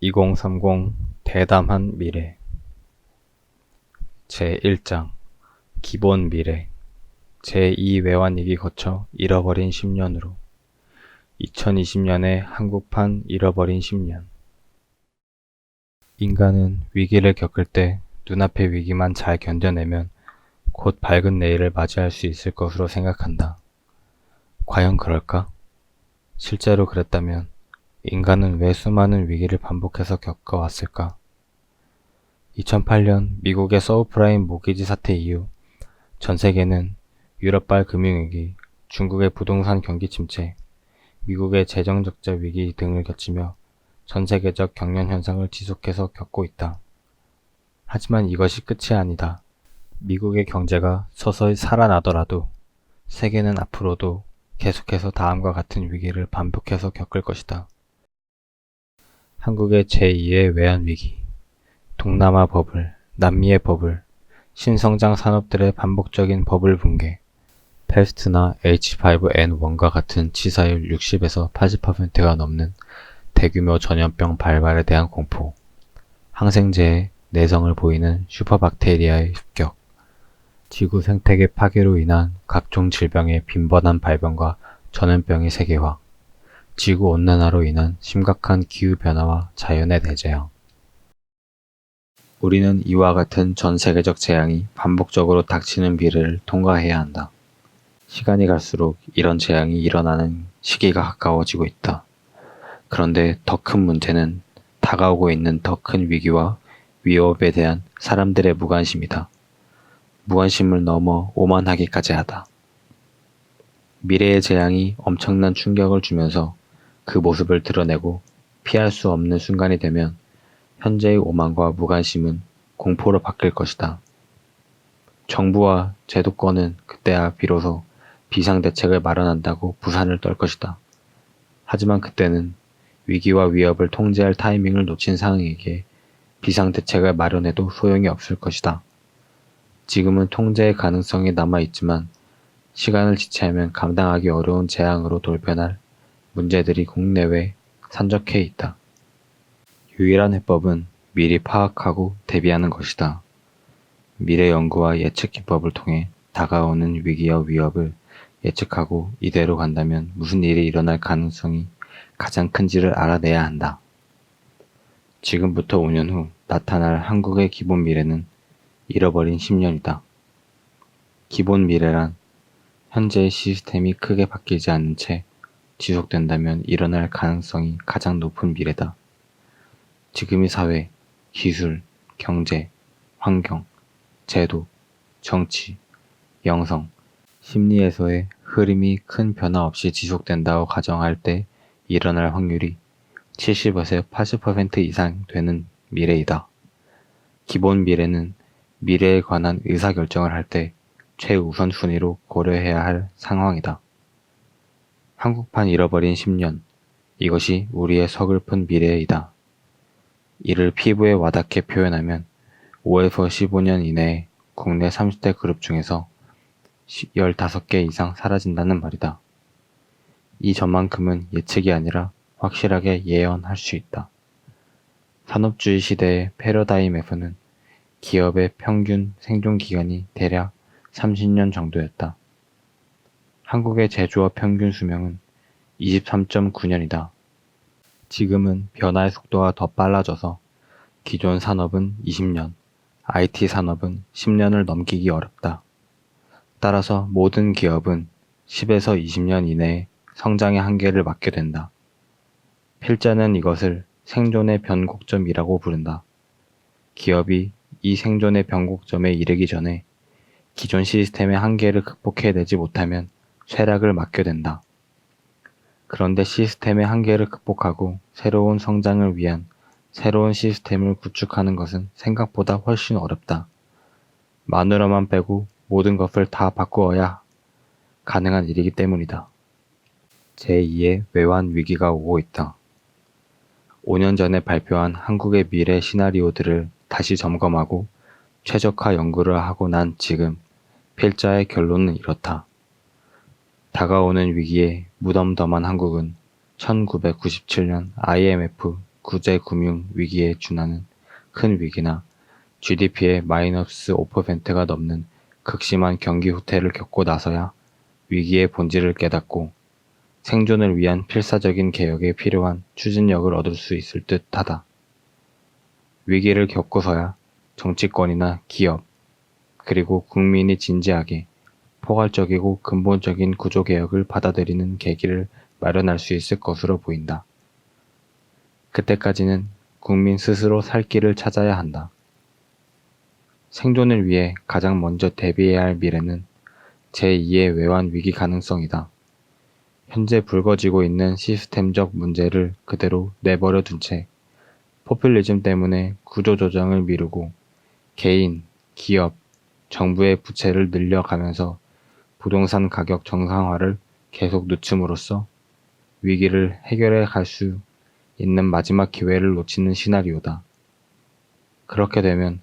2030 대담한 미래 제1장 기본 미래 제2 외환위기 거쳐 잃어버린 10년으로 2020년의 한국판 잃어버린 10년 인간은 위기를 겪을 때 눈앞의 위기만 잘 견뎌내면 곧 밝은 내일을 맞이할 수 있을 것으로 생각한다. 과연 그럴까? 실제로 그랬다면 인간은 왜 수많은 위기를 반복해서 겪어왔을까? 2008년 미국의 서브프라임 모기지 사태 이후 전 세계는 유럽발 금융위기, 중국의 부동산 경기 침체, 미국의 재정 적자 위기 등을 겪으며 전 세계적 경련 현상을 지속해서 겪고 있다. 하지만 이것이 끝이 아니다. 미국의 경제가 서서히 살아나더라도 세계는 앞으로도 계속해서 다음과 같은 위기를 반복해서 겪을 것이다. 한국의 제2의 외환위기, 동남아 버블, 남미의 버블, 신성장 산업들의 반복적인 버블 붕괴, 패스트나 H5N1과 같은 치사율 60에서 80%가 넘는 대규모 전염병 발발에 대한 공포, 항생제의 내성을 보이는 슈퍼박테리아의 습격, 지구 생태계 파괴로 인한 각종 질병의 빈번한 발병과 전염병의 세계화, 지구온난화로 인한 심각한 기후변화와 자연의 대재앙. 우리는 이와 같은 전 세계적 재앙이 반복적으로 닥치는 미래를 통과해야 한다. 시간이 갈수록 이런 재앙이 일어나는 시기가 가까워지고 있다. 그런데 더 큰 문제는 다가오고 있는 더 큰 위기와 위협에 대한 사람들의 무관심이다. 무관심을 넘어 오만하기까지 하다. 미래의 재앙이 엄청난 충격을 주면서 그 모습을 드러내고 피할 수 없는 순간이 되면 현재의 오만과 무관심은 공포로 바뀔 것이다. 정부와 제도권은 그때야 비로소 비상대책을 마련한다고 부산을 떨 것이다. 하지만 그때는 위기와 위협을 통제할 타이밍을 놓친 상황에게 비상대책을 마련해도 소용이 없을 것이다. 지금은 통제의 가능성이 남아있지만 시간을 지체하면 감당하기 어려운 재앙으로 돌변할 문제들이 국내외 산적해 있다. 유일한 해법은 미리 파악하고 대비하는 것이다. 미래 연구와 예측 기법을 통해 다가오는 위기와 위협을 예측하고 이대로 간다면 무슨 일이 일어날 가능성이 가장 큰지를 알아내야 한다. 지금부터 5년 후 나타날 한국의 기본 미래는 잃어버린 10년이다. 기본 미래란 현재의 시스템이 크게 바뀌지 않는 채 지속된다면 일어날 가능성이 가장 높은 미래다. 지금의 사회, 기술, 경제, 환경, 제도, 정치, 영성, 심리에서의 흐름이 큰 변화 없이 지속된다고 가정할 때 일어날 확률이 70에서 80% 이상 되는 미래이다. 기본 미래는 미래에 관한 의사결정을 할 때 최우선 순위로 고려해야 할 상황이다. 한국판 잃어버린 10년, 이것이 우리의 서글픈 미래이다. 이를 피부에 와닿게 표현하면 5에서 15년 이내에 국내 30대 그룹 중에서 15개 이상 사라진다는 말이다. 이 점만큼은 예측이 아니라 확실하게 예언할 수 있다. 산업주의 시대의 패러다임에서는 기업의 평균 생존 기간이 대략 30년 정도였다. 한국의 제조업 평균 수명은 23.9년이다. 지금은 변화의 속도가 더 빨라져서 기존 산업은 20년, IT 산업은 10년을 넘기기 어렵다. 따라서 모든 기업은 10에서 20년 이내에 성장의 한계를 맞게 된다. 필자는 이것을 생존의 변곡점이라고 부른다. 기업이 이 생존의 변곡점에 이르기 전에 기존 시스템의 한계를 극복해내지 못하면 쇠락을 맞게 된다. 그런데 시스템의 한계를 극복하고 새로운 성장을 위한 새로운 시스템을 구축하는 것은 생각보다 훨씬 어렵다. 마누라만 빼고 모든 것을 다 바꾸어야 가능한 일이기 때문이다. 제2의 외환 위기가 오고 있다. 5년 전에 발표한 한국의 미래 시나리오들을 다시 점검하고 최적화 연구를 하고 난 지금 필자의 결론은 이렇다. 다가오는 위기에 무덤덤한 한국은 1997년 IMF 구제 금융 위기에 준하는 큰 위기나 GDP의 마이너스 5%가 넘는 극심한 경기 후퇴를 겪고 나서야 위기의 본질을 깨닫고 생존을 위한 필사적인 개혁에 필요한 추진력을 얻을 수 있을 듯하다. 위기를 겪고서야 정치권이나 기업, 그리고 국민이 진지하게 포괄적이고 근본적인 구조개혁을 받아들이는 계기를 마련할 수 있을 것으로 보인다. 그때까지는 국민 스스로 살 길을 찾아야 한다. 생존을 위해 가장 먼저 대비해야 할 미래는 제2의 외환 위기 가능성이다. 현재 불거지고 있는 시스템적 문제를 그대로 내버려 둔 채 포퓰리즘 때문에 구조조정을 미루고 개인, 기업, 정부의 부채를 늘려가면서 부동산 가격 정상화를 계속 늦춤으로써 위기를 해결해 갈 수 있는 마지막 기회를 놓치는 시나리오다. 그렇게 되면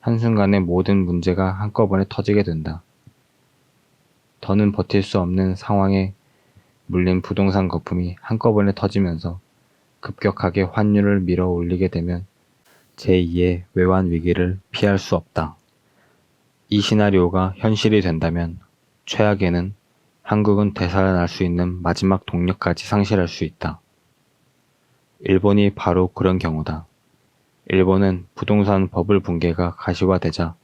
한순간에 모든 문제가 한꺼번에 터지게 된다. 더는 버틸 수 없는 상황에 물린 부동산 거품이 한꺼번에 터지면서 급격하게 환율을 밀어 올리게 되면 제2의 외환 위기를 피할 수 없다. 이 시나리오가 현실이 된다면 최악에는 한국은 되살아날 수 있는 마지막 동력까지 상실할 수 있다. 일본이 바로 그런 경우다. 일본은 부동산 버블 붕괴가 가시화되자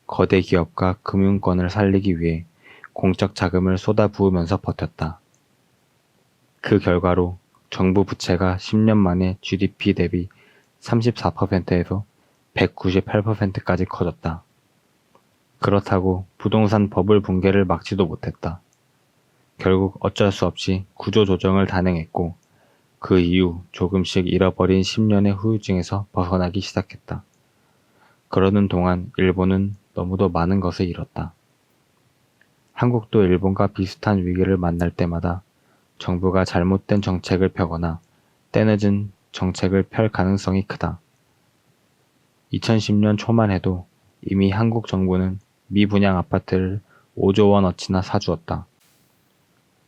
거대 기업과 금융권을 살리기 위해 공적 자금을 쏟아부으면서 버텼다. 그 결과로 정부 부채가 10년 만에 GDP 대비 34%에서 198%까지 커졌다. 그렇다고 부동산 버블 붕괴를 막지도 못했다. 결국 어쩔 수 없이 구조조정을 단행했고 그 이후 조금씩 잃어버린 10년의 후유증에서 벗어나기 시작했다. 그러는 동안 일본은 너무도 많은 것을 잃었다. 한국도 일본과 비슷한 위기를 만날 때마다 정부가 잘못된 정책을 펴거나 때늦은 정책을 펼 가능성이 크다. 2010년 초만 해도 이미 한국 정부는 미분양 아파트를 5조 원어치나 사주었다.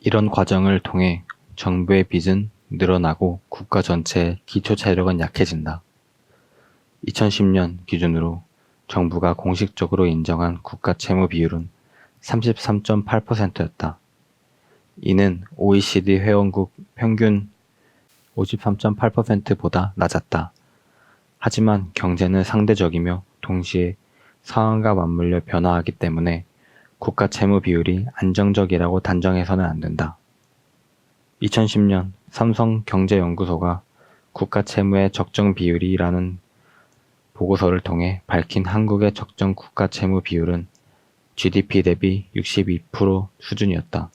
이런 과정을 통해 정부의 빚은 늘어나고 국가 전체의 기초 체력은 약해진다. 2010년 기준으로 정부가 공식적으로 인정한 국가 채무 비율은 33.8%였다. 이는 OECD 회원국 평균 53.8%보다 낮았다. 하지만 경제는 상대적이며 동시에 상황과 맞물려 변화하기 때문에 국가 채무 비율이 안정적이라고 단정해서는 안 된다. 2010년 삼성경제연구소가 국가 채무의 적정 비율이라는 보고서를 통해 밝힌 한국의 적정 국가 채무 비율은 GDP 대비 62% 수준이었다.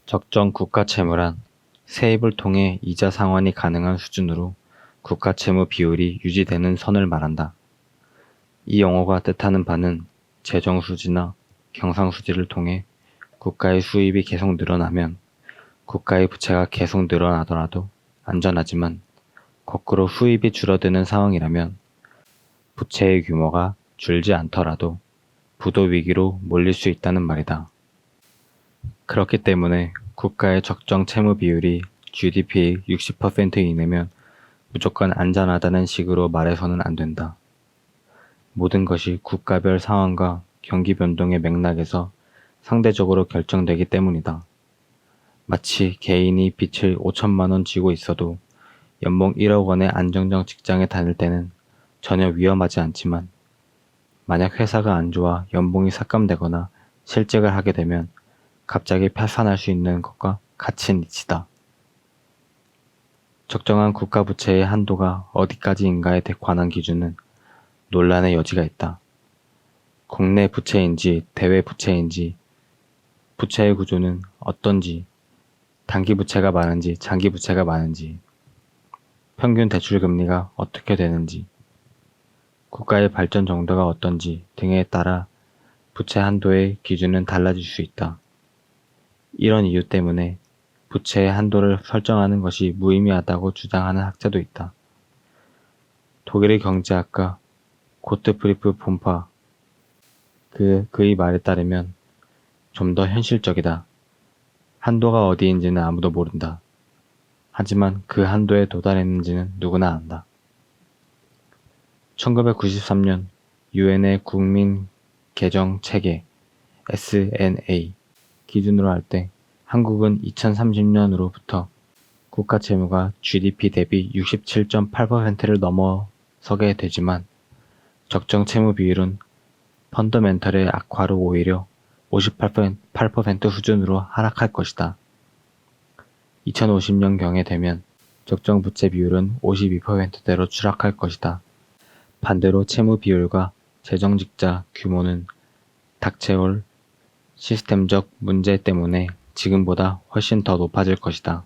적정 국가 채무란 세입을 통해 이자 상환이 가능한 수준으로 국가 채무 비율이 유지되는 선을 말한다. 이 용어가 뜻하는 바는 재정 수지나 경상 수지를 통해 국가의 수입이 계속 늘어나면 국가의 부채가 계속 늘어나더라도 안전하지만 거꾸로 수입이 줄어드는 상황이라면 부채의 규모가 줄지 않더라도 부도 위기로 몰릴 수 있다는 말이다. 그렇기 때문에 국가의 적정 채무 비율이 GDP의 60% 이내면 무조건 안전하다는 식으로 말해서는 안 된다. 모든 것이 국가별 상황과 경기 변동의 맥락에서 상대적으로 결정되기 때문이다. 마치 개인이 빚을 5천만 원 지고 있어도 연봉 1억 원의 안정적 직장에 다닐 때는 전혀 위험하지 않지만 만약 회사가 안 좋아 연봉이 삭감되거나 실직을 하게 되면 갑자기 파산할 수 있는 것과 같은 이치다. 적정한 국가 부채의 한도가 어디까지인가에 관한 기준은 논란의 여지가 있다. 국내 부채인지 대외 부채인지, 부채의 구조는 어떤지, 단기 부채가 많은지 장기 부채가 많은지, 평균 대출 금리가 어떻게 되는지, 국가의 발전 정도가 어떤지 등에 따라 부채 한도의 기준은 달라질 수 있다. 이런 이유 때문에 부채의 한도를 설정하는 것이 무의미하다고 주장하는 학자도 있다. 독일의 경제학가 고트프리프 폼파 그의 말에 따르면 좀 더 현실적이다. 한도가 어디인지는 아무도 모른다. 하지만 그 한도에 도달했는지는 누구나 안다. 1993년 유엔의 국민 개정 체계 SNA 기준으로 할 때 한국은 2030년으로부터 국가 채무가 GDP 대비 67.8%를 넘어서게 되지만 적정 채무 비율은 펀더멘털의 악화로 오히려 58% 수준으로 하락할 것이다. 2050년경에 되면 적정 부채 비율은 52%대로 추락할 것이다. 반대로 채무 비율과 재정 적자 규모는 닥쳐올 시스템적 문제 때문에 지금보다 훨씬 더 높아질 것이다.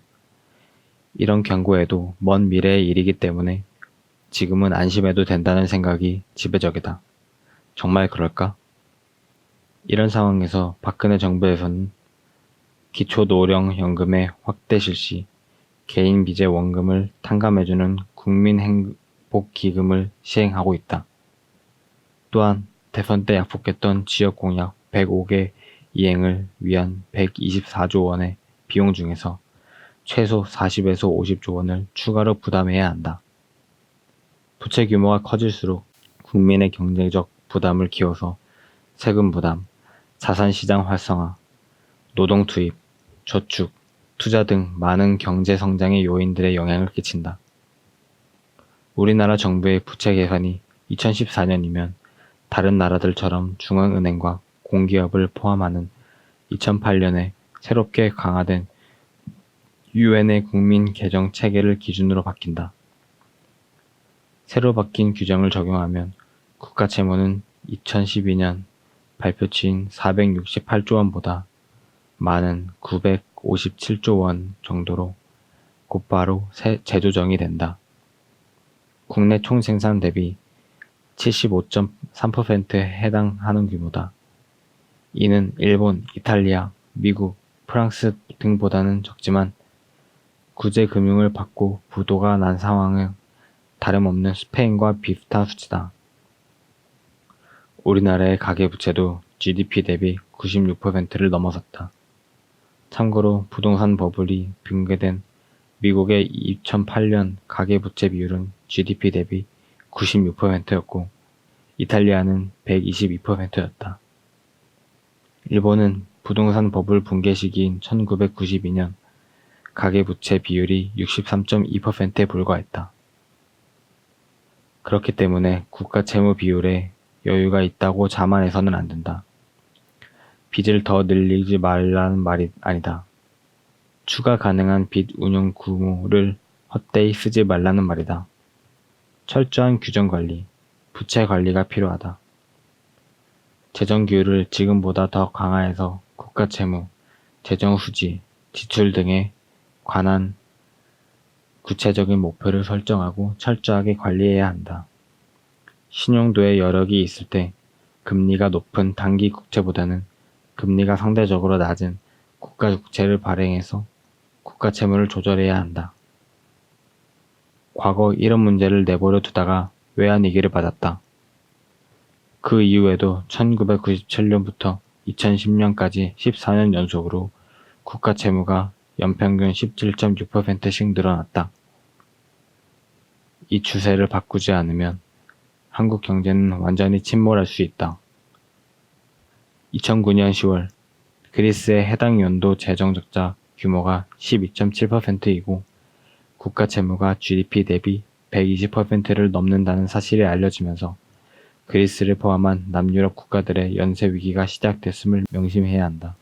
이런 경고에도 먼 미래의 일이기 때문에 지금은 안심해도 된다는 생각이 지배적이다. 정말 그럴까? 이런 상황에서 박근혜 정부에서는 기초노령연금의 확대 실시, 개인 비제 원금을 탕감해주는 국민행복기금을 시행하고 있다. 또한 대선 때 약속했던 지역공약 105개 이행을 위한 124조 원의 비용 중에서 최소 40에서 50조 원을 추가로 부담해야 한다. 부채 규모가 커질수록 국민의 경제적 부담을 키워서 세금 부담, 자산시장 활성화, 노동 투입, 저축, 투자 등 많은 경제 성장의 요인들에 영향을 끼친다. 우리나라 정부의 부채 계산이 2014년이면 다른 나라들처럼 중앙은행과 공기업을 포함하는 2008년에 새롭게 강화된 유엔의 국민 개정 체계를 기준으로 바뀐다. 새로 바뀐 규정을 적용하면 국가 채무는 2012년 발표치인 468조 원보다 많은 957조 원 정도로 곧바로 재조정이 된다. 국내 총생산 대비 75.3%에 해당하는 규모다. 이는 일본, 이탈리아, 미국, 프랑스 등보다는 적지만 구제금융을 받고 부도가 난 상황은 다름없는 스페인과 비슷한 수치다. 우리나라의 가계부채도 GDP 대비 96%를 넘어섰다. 참고로 부동산 버블이 붕괴된 미국의 2008년 가계부채 비율은 GDP 대비 96%였고 이탈리아는 122%였다. 일본은 부동산 버블 붕괴 시기인 1992년 가계부채 비율이 63.2%에 불과했다. 그렇기 때문에 국가 채무 비율에 여유가 있다고 자만해서는 안 된다. 빚을 더 늘리지 말라는 말이 아니다. 추가 가능한 빚 운용 규모를 헛되이 쓰지 말라는 말이다. 철저한 규정 관리, 부채 관리가 필요하다. 재정 규율을 지금보다 더 강화해서 국가 채무, 재정 후지, 지출 등에 관한 구체적인 목표를 설정하고 철저하게 관리해야 한다. 신용도의 여력이 있을 때 금리가 높은 단기 국채보다는 금리가 상대적으로 낮은 국가 국채를 발행해서 국가 채무를 조절해야 한다. 과거 이런 문제를 내버려 두다가 외환위기를 맞았다. 그 이후에도 1997년부터 2010년까지 14년 연속으로 국가 채무가 연평균 17.6%씩 늘어났다. 이 추세를 바꾸지 않으면 한국 경제는 완전히 침몰할 수 있다. 2009년 10월 그리스의 해당 연도 재정 적자 규모가 12.7%이고 국가 채무가 GDP 대비 120%를 넘는다는 사실이 알려지면서 그리스를 포함한 남유럽 국가들의 연쇄 위기가 시작됐음을 명심해야 한다.